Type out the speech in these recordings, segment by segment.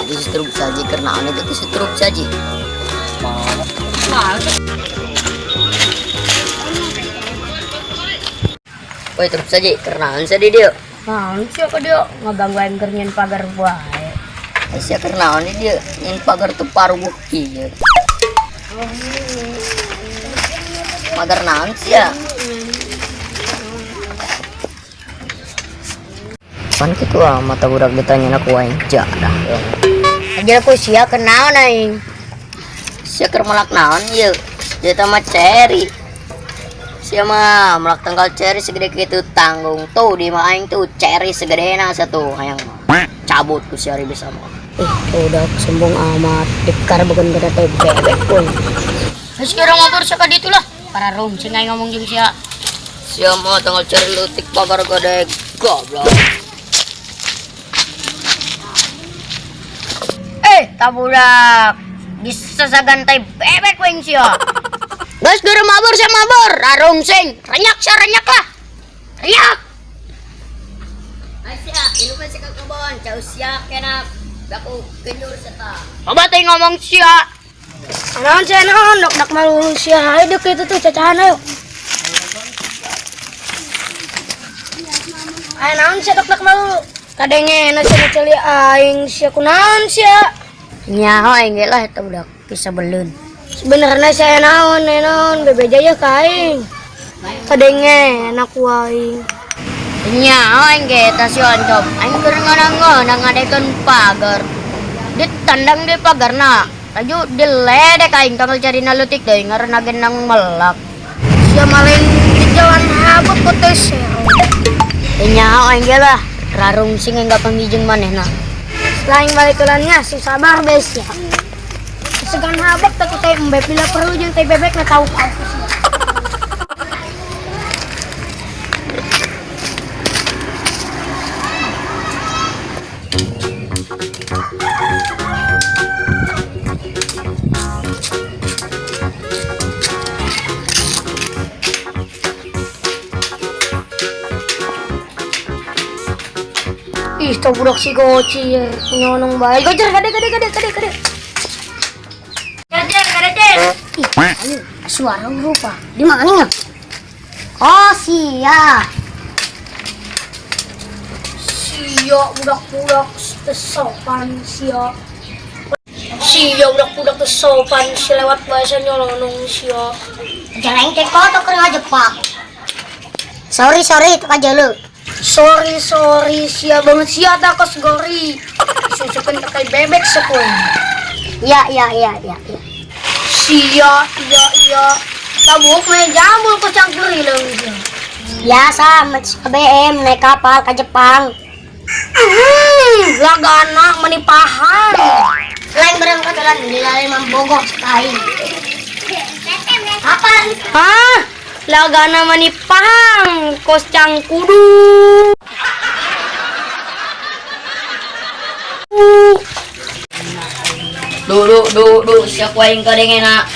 Distruk saja karena itu distruk saja. Woi truk saja karena saya dia. Siapa dia ngabanggain kernyen pagar buah. Saya karena dia yang pagar tuh paruh bukti. Pagar naon sih ya? Pan gitu mata budak ditanya aku aing jadah. Aja aku sia kenaon aing. Sia keur melak naon ieu? Dia mah ceri. Sia mah melak tanggal ceri segede kitu tanggung tuh di mah aing tuh ceri segedena satu hayang cabut ku sia bisa mah. Udah sombong amat. Dikar bukan gede teh bebek pun. Geus kira ngobrol saka ditu lah. Para rum sing aing ngomong jeung sia. Sia mah tanggal ceri leutik pagar gede goblok. Tabudak bisa sagantai bebek weng sia. Guys, guru mabur saya mabur. Arung sing renyak lah. Renyak. Asia, ilu masih ke kebon. Cau sia kena baku kendur seta. Coba teh ngomong sia. Naon sia naon dak malu sia hidup itu tuh cacahan ayo. Ayo naon sia dak malu. Kadenge sia celi aing sia kunaon sia. Nyaho aing lah eta budak bisa belun. Sebenarnya saya naon bebe jaya kaing. Kadenge anak waing. Nyaho aing ge eta si oncom. Aing keur ngadang ngadekeun pagar. Ditandang di pagarna. Taju diledek aing tanggal carina leutik deui ngaranna gendang melak. Sia maling di jalan habuk putus. Nyaho aing ge lah rarung sing enggak panggijeng manehna. Lain balikulannya sing sabar bes ya. Segan habak tak teh embe bila perlu jeung teh bebek na tahu kau. Ih, tuh budak si goci ya, nyonong baik. Gocer, kade. Kejar. Ih, suara rupa. Di mana? Oh, sia. Sia, budak-budak sopan sia. Sia, budak-budak sopan si lewat bahasa nyolong sia. Jalan teko to keur ngajepak. Sorry itu aja lu. Sorry sia banget sia takos gori. Susukeun pakai bebek sepoin. Ya. Sia. Tabuk main jambul ke cangkuri leung. Biasa BM naik kapal ke Jepang. Lagana menipahan. Lain berangkat jalan di lain Mambogoh sekali. Apa? Hah? Lagana manipang kos cangkudu. Du sia kuaing kadengena.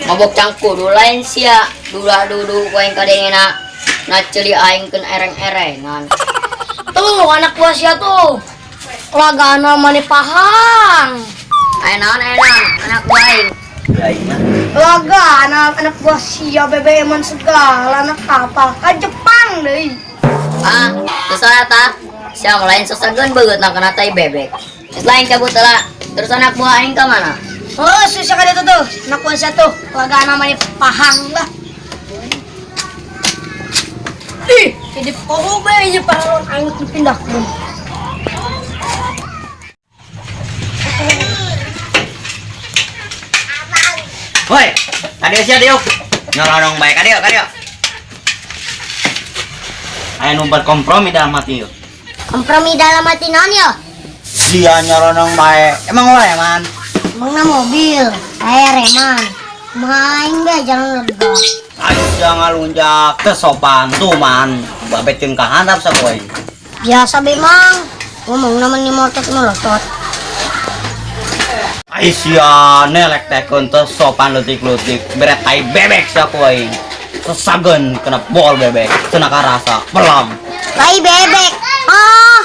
Mabok cangkudu lain sia. Du kuaing kadengena. Na ceuli aing keun ereng-erengan. Tuh anak buah sia tuh. Lagana manipahang. Enak anak kuaing. Laga anak buah sia BBM segala anak kapal ke Jepang deui. Terus eta sia lain sasageun beungeutna kana tai bebek. Geus lain cabut lah. Terus anak buah aing ka mana? Oh, susah kada tuh. Anak buah sia tuh laga namanya pahang lah. Ih, jadi poho bae je paron aing pindah ke. Woi, kadio sia diuk. Nyolong bae kadio. Aya nu berkompromi dalam hati yuk. Kompromi dalam hati naon yo? Dia nyolong bae. Emang wae man. Emangna mobil, reman. Main be jangan lega. Aja ngalunjak teu sopan tuh man. Babetkeun ka handap sapoe. Biasa be mang. Ngomong namanya motot melotot. isian nelek tekun tes sopan letik-letik beret tai bebek sia kuai sesagen kena bol bebek cenaka rasa pelam Tai bebek. Oh,